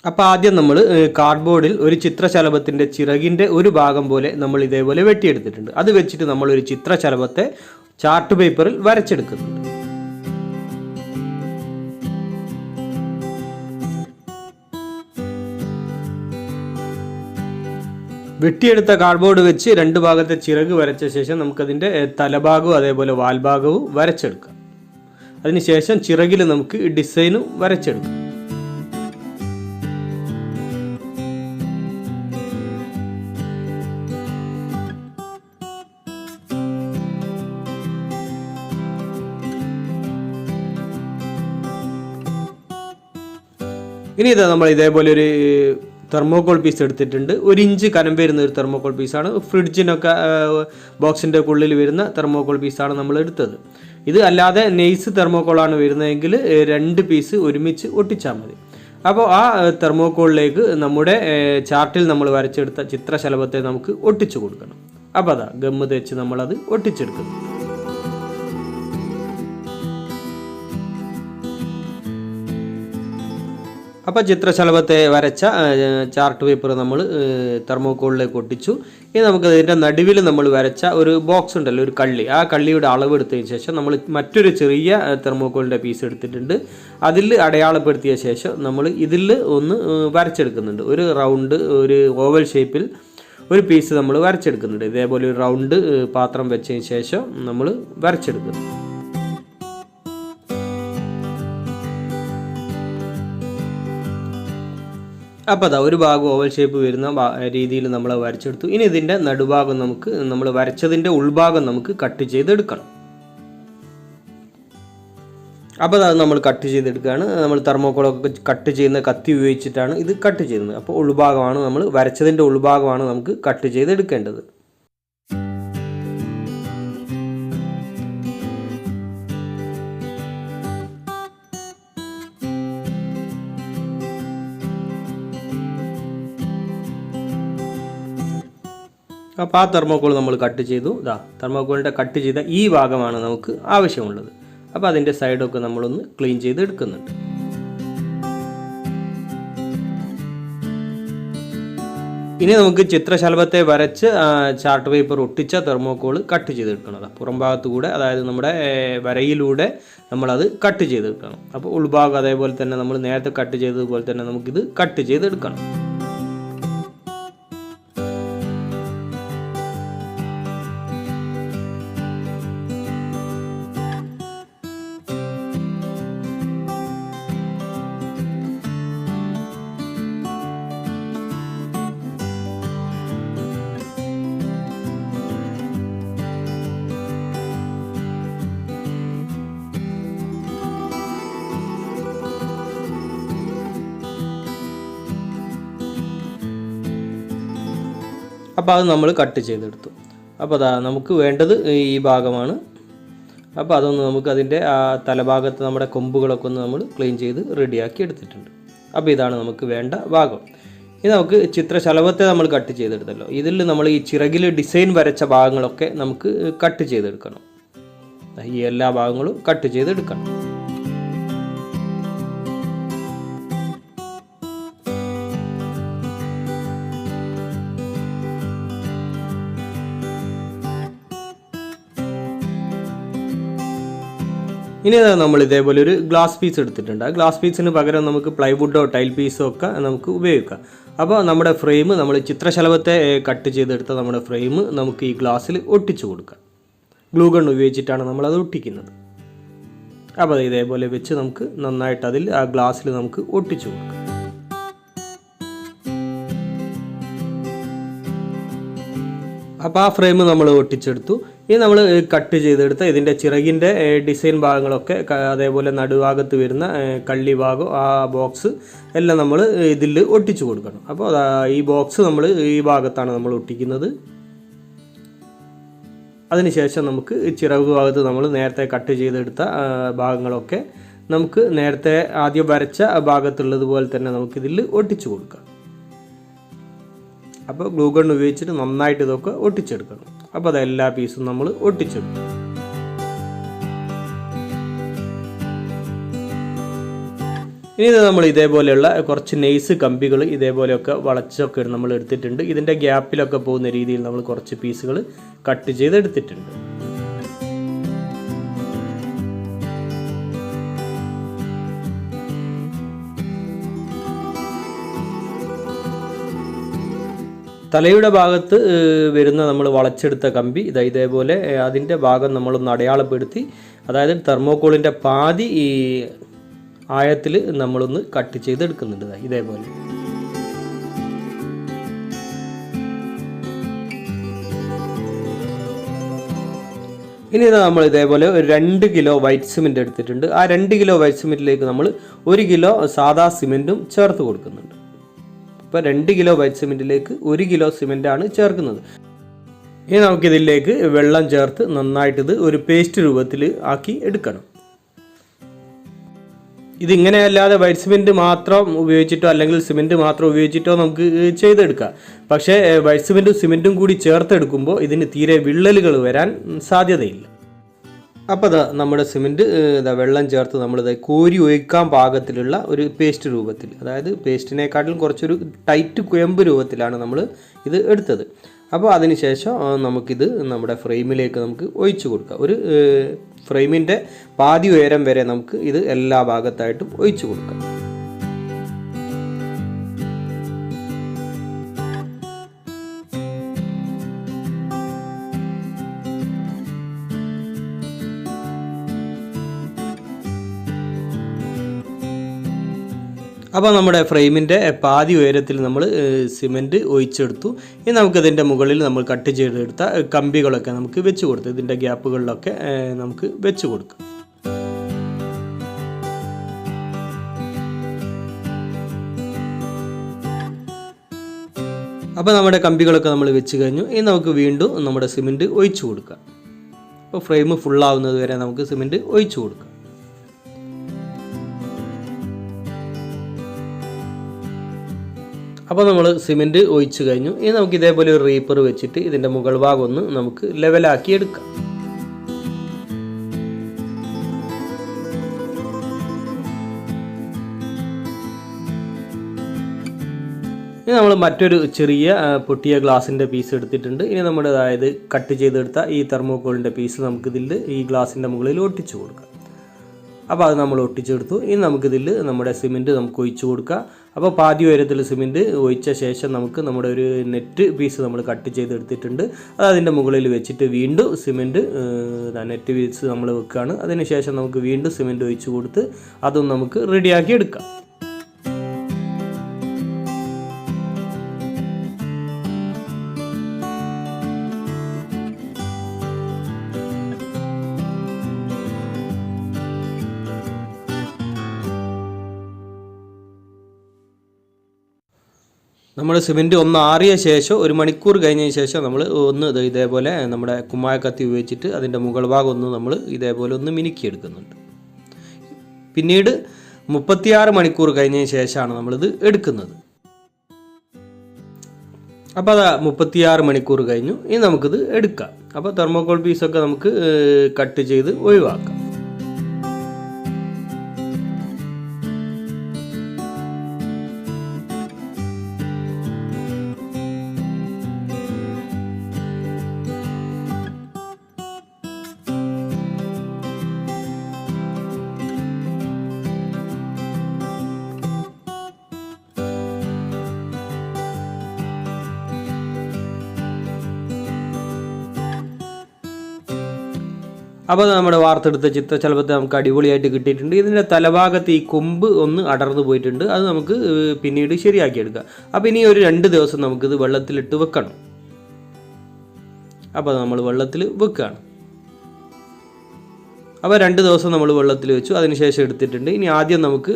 അപ്പോൾ ആദ്യം നമ്മൾ കാർഡ്ബോർഡിൽ ഒരു ചിത്രശലഭത്തിൻ്റെ ചിറകിൻ്റെ ഒരു ഭാഗം പോലെ നമ്മൾ ഇതേപോലെ വെട്ടിയെടുത്തിട്ടുണ്ട്. അത് വെച്ചിട്ട് നമ്മളൊരു ചിത്രശലഭത്തെ ചാർട്ട് പേപ്പറിൽ വരച്ചെടുക്കുന്നുണ്ട്. വെട്ടിയെടുത്ത കാർഡ്ബോർഡ് വെച്ച് രണ്ട് ഭാഗത്തെ ചിറക് വരച്ച ശേഷം നമുക്കതിൻ്റെ തലഭാഗവും അതേപോലെ വാൽഭാഗവും വരച്ചെടുക്കാം. അതിനുശേഷം ചിറകിൽ നമുക്ക് ഡിസൈനും വരച്ചെടുക്കാം. ഇനി ഇതാ നമ്മൾ ഇതേപോലെ ഒരു തെർമോകോൾ പീസ് എടുത്തിട്ടുണ്ട്. 1 ഇഞ്ച് കനം വരുന്ന ഒരു തെർമോകോൾ പീസാണ്. ഫ്രിഡ്ജിനൊക്കെ ബോക്സിൻ്റെ ഉള്ളിൽ വരുന്ന തെർമോകോൾ പീസാണ് നമ്മൾ എടുത്തത്. ഇത് അല്ലാതെ നെയ്സ് തെർമോകോളാണ് വരുന്നതെങ്കിൽ 2 പീസ് ഒരുമിച്ച് ഒട്ടിച്ചാൽ മതി. അപ്പോൾ ആ തെർമോകോളിലേക്ക് നമ്മുടെ ചാർട്ടിൽ നമ്മൾ വരച്ചെടുത്ത ചിത്രശലഭത്തെ നമുക്ക് ഒട്ടിച്ചു കൊടുക്കണം. അപ്പോൾ അതാ ഗമ്മ് തേച്ച് നമ്മളത് ഒട്ടിച്ചെടുക്കുന്നു. അപ്പോൾ ചിത്രശലഭത്തെ വരച്ച ചാർട്ട് പേപ്പർ നമ്മൾ തെർമോകോളിലേക്ക് ഒട്ടിച്ചു. ഇനി നമുക്കതിൻ്റെ നടുവിൽ നമ്മൾ വരച്ച ഒരു ബോക്സ് ഉണ്ടല്ലോ, ഒരു കള്ളി, ആ കള്ളിയുടെ അളവ് എടുത്തതിന് ശേഷം നമ്മൾ മറ്റൊരു ചെറിയ തെർമോകോളിൻ്റെ പീസ് എടുത്തിട്ടുണ്ട്. അതിൽ അടയാളപ്പെടുത്തിയ ശേഷം നമ്മൾ ഇതിൽ ഒന്ന് വരച്ചെടുക്കുന്നുണ്ട്. ഒരു റൗണ്ട്, ഒരു ഓവൽ ഷേപ്പിൽ ഒരു പീസ് നമ്മൾ വരച്ചെടുക്കുന്നുണ്ട്. ഇതേപോലെ ഒരു റൗണ്ട് പാത്രം വെച്ചതിന് ശേഷം നമ്മൾ വരച്ചെടുക്കുന്നു. അപ്പോൾ അതാ ഒരു ഭാഗം ഓവൽ ഷേപ്പ് വരുന്ന രീതിയിൽ നമ്മൾ വരച്ചെടുത്തു. ഇനി ഇതിൻ്റെ നടുഭാഗം നമ്മൾ വരച്ചതിൻ്റെ ഉൾഭാഗം നമുക്ക് കട്ട് ചെയ്തെടുക്കണം. അപ്പോൾ അത് നമ്മൾ കട്ട് ചെയ്തെടുക്കുകയാണ്. നമ്മൾ തെർമോകോളൊക്കെ കട്ട് ചെയ്യുന്ന കത്തി ഉപയോഗിച്ചിട്ടാണ് ഇത് കട്ട് ചെയ്യുന്നത്. അപ്പോൾ ഉൾഭാഗമാണ് നമ്മൾ വരച്ചതിൻ്റെ ഉൾഭാഗമാണ് നമുക്ക് കട്ട് ചെയ്തെടുക്കേണ്ടത്. അപ്പോൾ ആ തെർമോകോൾ നമ്മൾ കട്ട് ചെയ്തു. തെർമോകോളിൻ്റെ കട്ട് ചെയ്ത ഈ ഭാഗമാണ് നമുക്ക് ആവശ്യമുള്ളത്. അപ്പോൾ അതിൻ്റെ സൈഡൊക്കെ നമ്മളൊന്ന് ക്ലീൻ ചെയ്ത് എടുക്കുന്നുണ്ട്. ഇനി നമുക്ക് ചിത്രശലഭത്തെ വരച്ച് ചാർട്ട് പേപ്പർ ഒട്ടിച്ച തെർമോകോൾ കട്ട് ചെയ്തെടുക്കണം. പുറം ഭാഗത്തുകൂടെ, അതായത് നമ്മുടെ വരയിലൂടെ നമ്മളത് കട്ട് ചെയ്തെടുക്കണം. അപ്പോൾ ഉൾഭാഗം അതേപോലെ തന്നെ നമ്മൾ നേരത്തെ കട്ട് ചെയ്തതുപോലെ തന്നെ നമുക്കിത് കട്ട് ചെയ്തെടുക്കണം. അപ്പോൾ അത് നമ്മൾ കട്ട് ചെയ്തെടുത്തു. അപ്പോൾ അതാ നമുക്ക് വേണ്ടത് ഈ ഭാഗമാണ്. അപ്പോൾ അതൊന്ന് നമുക്ക് അതിൻ്റെ ആ തലഭാഗത്ത് നമ്മുടെ കൊമ്പുകളൊക്കെ ഒന്ന് നമ്മൾ ക്ലീൻ ചെയ്ത് റെഡിയാക്കി എടുത്തിട്ടുണ്ട്. അപ്പോൾ ഇതാണ് നമുക്ക് വേണ്ട ഭാഗം. ഇനി നമുക്ക് ചിത്രശലഭത്തെ നമ്മൾ കട്ട് ചെയ്തെടുത്തല്ലോ. ഇതിൽ നമ്മൾ ഈ ചിറകിൽ ഡിസൈൻ വരച്ച ഭാഗങ്ങളൊക്കെ നമുക്ക് കട്ട് ചെയ്തെടുക്കണം. ഈ എല്ലാ ഭാഗങ്ങളും കട്ട് ചെയ്തെടുക്കണം. ഇനി നമ്മൾ ഇതേപോലെ ഒരു ഗ്ലാസ് പീസ് എടുത്തിട്ടുണ്ട്. ആ ഗ്ലാസ് പീസിന് പകരം നമുക്ക് പ്ലൈവുഡോ ടൈൽ പീസോ ഒക്കെ നമുക്ക് ഉപയോഗിക്കാം. അപ്പോൾ നമ്മുടെ ഫ്രെയിം, നമ്മൾ ചിത്രശലഭത്തെ കട്ട് ചെയ്തെടുത്ത നമ്മുടെ ഫ്രെയിം നമുക്ക് ഈ ഗ്ലാസ്സിൽ ഒട്ടിച്ചു കൊടുക്കാം. ഗ്ലൂ ഗൺ ഉപയോഗിച്ചിട്ടാണ് നമ്മളത് ഒട്ടിക്കുന്നത്. അപ്പോൾ അത് ഇതേപോലെ വെച്ച് നമുക്ക് നന്നായിട്ട് അതിൽ ആ ഗ്ലാസ്സിൽ നമുക്ക് ഒട്ടിച്ചു കൊടുക്കാം. അപ്പോൾ ആ ഫ്രെയിം നമ്മൾ ഒട്ടിച്ചെടുത്തു. ഇനി നമ്മൾ കട്ട് ചെയ്തെടുത്ത ഇതിൻ്റെ ചിറകിൻ്റെ ഡിസൈൻ ഭാഗങ്ങളൊക്കെ, അതേപോലെ നടുഭാഗത്ത് വരുന്ന കള്ളി ഭാഗം, ആ ബോക്സ് എല്ലാം നമ്മൾ ഇതിൽ ഒട്ടിച്ചു കൊടുക്കണം. അപ്പോൾ ഈ ബോക്സ് നമ്മൾ ഈ ഭാഗത്താണ് നമ്മൾ ഒട്ടിക്കുന്നത്. അതിനുശേഷം നമുക്ക് ചിറക് ഭാഗത്ത് നമ്മൾ നേരത്തെ കട്ട് ചെയ്തെടുത്ത ഭാഗങ്ങളൊക്കെ നമുക്ക് നേരത്തെ ആദ്യം വരച്ച ഭാഗത്തുള്ളതുപോലെ തന്നെ നമുക്കിതിൽ ഒട്ടിച്ചു കൊടുക്കാം. അപ്പോൾ ഗ്ലൂ ഗൺ ഉപയോഗിച്ചിട്ട് നന്നായിട്ട് ഇതൊക്കെ ഒട്ടിച്ചെടുക്കണം. അപ്പോൾ അതെല്ലാ പീസും നമ്മൾ ഒട്ടിച്ചെടുക്കും. ഇനി നമ്മൾ ഇതേപോലെയുള്ള കുറച്ച് നെയ്സ് കമ്പികൾ ഇതേപോലെയൊക്കെ വളച്ചൊക്കെ നമ്മൾ എടുത്തിട്ടുണ്ട്. ഇതിൻ്റെ ഗ്യാപ്പിലൊക്കെ പോകുന്ന രീതിയിൽ നമ്മൾ കുറച്ച് പീസുകൾ കട്ട് ചെയ്ത് എടുത്തിട്ടുണ്ട്. തലയുടെ ഭാഗത്ത് വരുന്ന നമ്മൾ വളച്ചെടുത്ത കമ്പി ഇതേപോലെ അതിൻ്റെ ഭാഗം നമ്മളൊന്ന് അടയാളപ്പെടുത്തി, അതായത് തെർമോക്കോളിൻ്റെ പാതി ഈ ആഴത്തിൽ നമ്മളൊന്ന് കട്ട് ചെയ്തെടുക്കുന്നുണ്ട് ഇതേപോലെ. ഇനി നമ്മൾ ഇതേപോലെ ഒരു 2 കിലോ വൈറ്റ് സിമെൻറ്റ് എടുത്തിട്ടുണ്ട്. ആ 2 കിലോ വൈറ്റ് സിമെൻറ്റിലേക്ക് നമ്മൾ 1 കിലോ സാദാ സിമെൻറ്റും ചേർത്ത് കൊടുക്കുന്നുണ്ട്. ഇപ്പോൾ 2 കിലോ വൈറ്റ് സിമെൻറ്റിലേക്ക് 1 കിലോ സിമെൻറ്റാണ് ചേർക്കുന്നത്. ഇനി നമുക്കിതിലേക്ക് വെള്ളം ചേർത്ത് നന്നായിട്ടിത് ഒരു പേസ്റ്റ് രൂപത്തിൽ ആക്കി എടുക്കണം. ഇതിങ്ങനെയല്ലാതെ വൈറ്റ് സിമെൻറ്റ് മാത്രം ഉപയോഗിച്ചിട്ടോ അല്ലെങ്കിൽ സിമെൻറ്റ് മാത്രം ഉപയോഗിച്ചിട്ടോ നമുക്ക് ചെയ്തെടുക്കാം. പക്ഷേ വൈറ്റ് സിമെൻറ്റും സിമെൻറ്റും കൂടി ചേർത്തെടുക്കുമ്പോൾ ഇതിന് തീരെ വിള്ളലുകൾ വരാൻ സാധ്യതയില്ല. അപ്പോൾ നമ്മുടെ സിമെൻറ്റ് വെള്ളം ചേർത്ത് നമ്മളിത് കോരി ഒഴിക്കാൻ പാകത്തിലുള്ള ഒരു പേസ്റ്റ് രൂപത്തിൽ, അതായത് പേസ്റ്റിനെക്കാട്ടിലും കുറച്ചൊരു ടൈറ്റ് കുഴമ്പ് രൂപത്തിലാണ് നമ്മൾ ഇത് എടുത്തത്. അപ്പോൾ അതിന് ശേഷം നമുക്കിത് നമ്മുടെ ഫ്രെയിമിലേക്ക് നമുക്ക് ഒഴിച്ചു കൊടുക്കാം. ഒരു ഫ്രെയിമിൻ്റെ പാതി ഉയരം വരെ നമുക്ക് ഇത് എല്ലാ ഭാഗത്തായിട്ടും ഒഴിച്ചു കൊടുക്കാം. അപ്പോൾ നമ്മുടെ ഫ്രെയിമിൻ്റെ പാതി ഉയരത്തിൽ നമ്മൾ സിമെൻറ്റ് ഒഴിച്ചെടുത്തു. ഇനി നമുക്കതിൻ്റെ മുകളിൽ നമ്മൾ കട്ട് ചെയ്തെടുത്ത കമ്പികളൊക്കെ നമുക്ക് വെച്ച് കൊടുത്തു. ഇതിൻ്റെ ഗ്യാപ്പുകളിലൊക്കെ നമുക്ക് വെച്ച് കൊടുക്കാം. അപ്പോൾ നമ്മുടെ കമ്പികളൊക്കെ നമ്മൾ വെച്ച് കഴിഞ്ഞു. ഇനി നമുക്ക് വീണ്ടും നമ്മുടെ സിമെൻറ്റ് ഒഴിച്ചു കൊടുക്കാം. അപ്പോൾ ഫ്രെയിം ഫുള്ളാവുന്നത് വരെ നമുക്ക് സിമെൻറ്റ് ഒഴിച്ചു കൊടുക്കാം. അപ്പോൾ നമ്മൾ സിമെൻറ്റ് ഒഴിച്ച് കഴിഞ്ഞു. ഇനി നമുക്ക് ഇതേപോലെ ഒരു റീപ്പർ വെച്ചിട്ട് ഇതിൻ്റെ മുകൾ ഭാഗം ഒന്ന് നമുക്ക് ലെവലാക്കി എടുക്കാം. ഇനി നമ്മൾ മറ്റൊരു ചെറിയ പൊട്ടിയ ഗ്ലാസിൻ്റെ പീസ് എടുത്തിട്ടുണ്ട്. ഇനി നമ്മുടെ അതായത് കട്ട് ചെയ്തെടുത്ത ഈ തെർമോക്കോളിൻ്റെ പീസ് നമുക്കിതിൽ ഈ ഗ്ലാസിൻ്റെ മുകളിൽ ഒട്ടിച്ചു കൊടുക്കാം. അപ്പോൾ അത് നമ്മൾ ഒട്ടിച്ചെടുത്തു. ഇനി നമുക്കിതിൽ നമ്മുടെ സിമെൻറ്റ് നമുക്ക് ഒഴിച്ചു കൊടുക്കാം. അപ്പോൾ പാതി ഉയരത്തിൽ സിമെൻറ്റ് ഒഴിച്ച ശേഷം നമുക്ക് നമ്മുടെ ഒരു നെറ്റ് പീസ് നമ്മൾ കട്ട് ചെയ്തെടുത്തിട്ടുണ്ട്. അത് അതിൻ്റെ മുകളിൽ വെച്ചിട്ട് വീണ്ടും സിമെൻറ്റ് നെറ്റ് പീസ് നമ്മൾ വെക്കുകയാണ്. അതിന് ശേഷം നമുക്ക് വീണ്ടും സിമെൻറ്റ് ഒഴിച്ചു കൊടുത്ത് അതും നമുക്ക് റെഡിയാക്കി എടുക്കാം. നമ്മൾ സിമെൻറ്റ് ഒന്ന് ആറിയ ശേഷം 1 മണിക്കൂർ കഴിഞ്ഞതിന് ശേഷം നമ്മൾ ഒന്ന് ഇതേപോലെ നമ്മുടെ കുമ്മായക്കത്തി ഉപയോഗിച്ചിട്ട് അതിൻ്റെ മുകൾ ഭാഗം ഒന്ന് നമ്മൾ ഇതേപോലെ ഒന്ന് മിനുക്കിയെടുക്കുന്നുണ്ട്. പിന്നീട് 36 മണിക്കൂർ കഴിഞ്ഞതിന് ശേഷമാണ് നമ്മളിത് എടുക്കുന്നത്. അപ്പോൾ അത് 36 മണിക്കൂർ കഴിഞ്ഞു. ഇനി നമുക്കിത് എടുക്കാം. അപ്പോൾ തെർമോക്കോൾ പീസൊക്കെ നമുക്ക് കട്ട് ചെയ്ത് ഒഴിവാക്കാം. അപ്പോൾ നമ്മുടെ വാർത്തെടുത്ത ചിത്രശലഭത്തെ നമുക്ക് അടിപൊളിയായിട്ട് കിട്ടിയിട്ടുണ്ട്. ഇതിൻ്റെ തലഭാഗത്ത് ഈ കൊമ്പ് ഒന്ന് അടർന്നു പോയിട്ടുണ്ട്. അത് നമുക്ക് പിന്നീട് ശരിയാക്കിയെടുക്കാം. അപ്പോൾ ഇനി ഒരു 2 ദിവസം നമുക്കിത് വെള്ളത്തിലിട്ട് വെക്കണം. അപ്പോൾ നമ്മൾ വെള്ളത്തിൽ വെക്കുകയാണ്. അപ്പോൾ 2 ദിവസം നമ്മൾ വെള്ളത്തിൽ വെച്ചു. അതിനുശേഷം എടുത്തിട്ടുണ്ട്. ഇനി ആദ്യം നമുക്ക്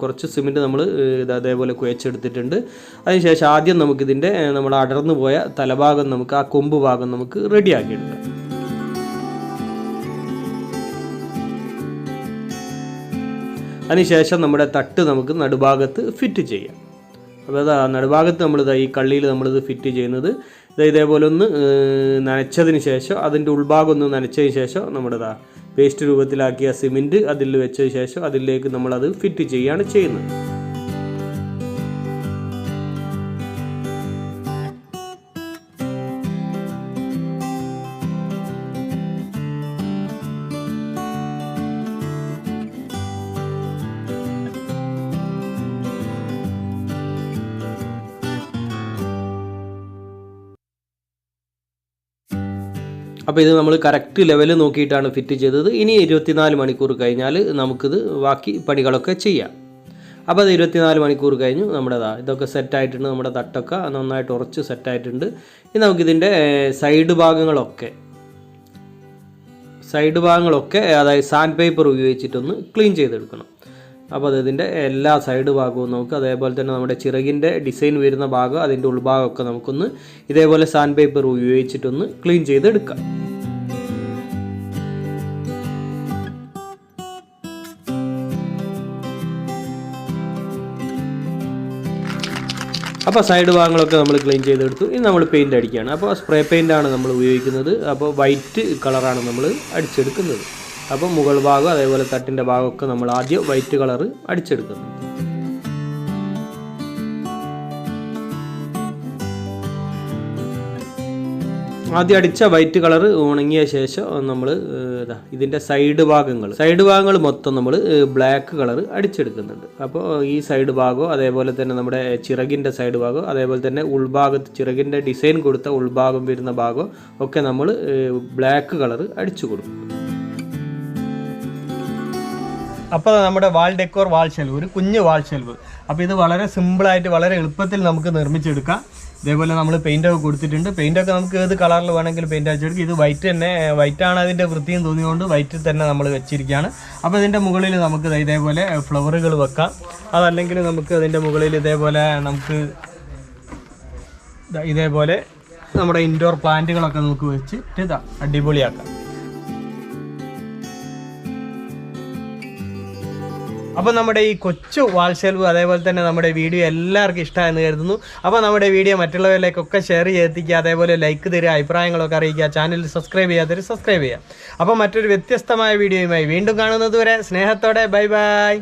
കുറച്ച് സിമെൻറ്റ് നമ്മൾ അതേപോലെ കുഴച്ചെടുത്തിട്ടുണ്ട്. അതിനുശേഷം ആദ്യം നമുക്കിതിൻ്റെ നമ്മൾ അടർന്നു പോയ തലഭാഗം നമുക്ക് ആ കൊമ്പ് ഭാഗം നമുക്ക് റെഡിയാക്കിയെടുക്കാം. അതിനുശേഷം നമ്മുടെ തട്ട് നമുക്ക് നടുഭാഗത്ത് ഫിറ്റ് ചെയ്യാം. അപ്പോൾ അതാ നടുഭാഗത്ത് നമ്മളിത് ഈ കള്ളിയിൽ നമ്മളിത് ഫിറ്റ് ചെയ്യുന്നത് ഇതേപോലെ ഒന്ന് നനച്ചതിന് ശേഷം അതിൻ്റെ ഉൾഭാഗം ഒന്ന് നനച്ചതിന് ശേഷം നമ്മുടെ പേസ്റ്റ് രൂപത്തിലാക്കിയ സിമെൻറ്റ് അതിൽ വെച്ച ശേഷം അതിലേക്ക് നമ്മളത് ഫിറ്റ് ചെയ്യുകയാണ് ചെയ്യുന്നത്. അപ്പോൾ ഇത് നമ്മൾ കറക്റ്റ് ലെവൽ നോക്കിയിട്ടാണ് ഫിറ്റ് ചെയ്തത്. ഇനി 24 മണിക്കൂർ കഴിഞ്ഞാൽ നമുക്കിത് ബാക്കി പണികളൊക്കെ ചെയ്യാം. അപ്പോൾ അത് 24 മണിക്കൂർ കഴിഞ്ഞു. നമ്മുടെ ഇതൊക്കെ സെറ്റായിട്ടുണ്ട്. നമ്മുടെ തട്ടൊക്കെ നന്നായിട്ട് ഉറച്ച് സെറ്റായിട്ടുണ്ട്. ഇനി നമുക്കിതിൻ്റെ സൈഡ് ഭാഗങ്ങളൊക്കെ അതായത് സാൻഡ് പേപ്പർ ഉപയോഗിച്ചിട്ടൊന്ന് ക്ലീൻ ചെയ്തെടുക്കണം. അപ്പോൾ അതിൻ്റെ എല്ലാ സൈഡ് ഭാഗവും നമുക്ക് അതേപോലെ തന്നെ നമ്മുടെ ചിറകിൻ്റെ ഡിസൈൻ വരുന്ന ഭാഗം അതിൻ്റെ ഉൾഭാഗമൊക്കെ നമുക്കൊന്ന് ഇതേപോലെ സാൻഡ് പേപ്പർ ഉപയോഗിച്ചിട്ടൊന്ന് ക്ലീൻ ചെയ്തെടുക്കാം. അപ്പോൾ സൈഡ് ഭാഗങ്ങളൊക്കെ നമ്മൾ ക്ലീൻ ചെയ്തെടുത്തു. ഇനി നമ്മൾ പെയിൻറ്റ് അടിക്കുകയാണ്. അപ്പോൾ സ്പ്രേ പെയിൻ്റാണ് നമ്മൾ ഉപയോഗിക്കുന്നത്. അപ്പോൾ വൈറ്റ് കളറാണ് നമ്മൾ അടിച്ചെടുക്കുന്നത്. അപ്പോൾ മുകൾ ഭാഗം അതേപോലെ തട്ടിൻ്റെ ഭാഗമൊക്കെ നമ്മൾ ആദ്യം വൈറ്റ് കളർ അടിച്ചെടുക്കുന്നു. ആദ്യം അടിച്ച വൈറ്റ് കളർ ഉണങ്ങിയ ശേഷം നമ്മൾ ഇതിൻ്റെ സൈഡ് ഭാഗങ്ങൾ മൊത്തം നമ്മൾ ബ്ലാക്ക് കളർ അടിച്ചെടുക്കുന്നുണ്ട്. അപ്പോൾ ഈ സൈഡ് ഭാഗം അതേപോലെ തന്നെ നമ്മുടെ ചിറകിൻ്റെ സൈഡ് ഭാഗം അതേപോലെ തന്നെ ഉൾഭാഗത്ത് ചിറകിൻ്റെ ഡിസൈൻ കൊടുത്ത ഉൾഭാഗം വരുന്ന ഭാഗം ഒക്കെ നമ്മൾ ബ്ലാക്ക് കളർ അടിച്ചു കൊടുക്കും. അപ്പോൾ നമ്മുടെ വാൾ ഡെക്കോർ വാൾ ഷെൽവ്, ഒരു കുഞ്ഞ് വാൾ ഷെൽവ്. അപ്പോൾ ഇത് വളരെ സിമ്പിളായിട്ട് വളരെ എളുപ്പത്തിൽ നമുക്ക് നിർമ്മിച്ചെടുക്കാം. ഇതേപോലെ നമ്മൾ പെയിൻ്റൊക്കെ കൊടുത്തിട്ടുണ്ട്. പെയിൻ്റൊക്കെ നമുക്ക് ഏത് കളറിൽ വേണമെങ്കിലും പെയിൻ്റ് അടിച്ചെടുക്കും. ഇത് വൈറ്റാണ് അതിൻ്റെ വൃത്തിയും തോന്നിയുകൊണ്ട് വൈറ്റിൽ തന്നെ നമ്മൾ വെച്ചിരിക്കുകയാണ്. അപ്പോൾ ഇതിൻ്റെ മുകളിൽ നമുക്ക് ഇതേപോലെ ഫ്ലവറുകൾ വെക്കാം. അതല്ലെങ്കിൽ നമുക്ക് അതിൻ്റെ മുകളിൽ ഇതേപോലെ നമ്മുടെ ഇൻഡോർ പ്ലാന്റുകളൊക്കെ നമുക്ക് വെച്ചിട്ട് അടിപൊളിയാക്കാം. അപ്പോൾ നമ്മുടെ ഈ കൊച്ചു വാൾ ഷെൽവ് അതേപോലെ തന്നെ നമ്മുടെ വീഡിയോ എല്ലാവർക്കും ഇഷ്ടമായെന്ന് കരുതുന്നു. അപ്പോൾ നമ്മുടെ വീഡിയോ മറ്റുള്ളവരിലേക്കൊക്കെ ഷെയർ ചെയ്തെത്തിക്കുക. അതേപോലെ ലൈക്ക് തരിക, അഭിപ്രായങ്ങളൊക്കെ അറിയിക്കുക. ചാനൽ സബ്സ്ക്രൈബ് ചെയ്യാത്തവർ സബ്സ്ക്രൈബ് ചെയ്യുക. അപ്പോൾ മറ്റൊരു വ്യത്യസ്തമായ വീഡിയോയുമായി വീണ്ടും കാണുന്നത് വരെ സ്നേഹത്തോടെ ബൈ ബൈ.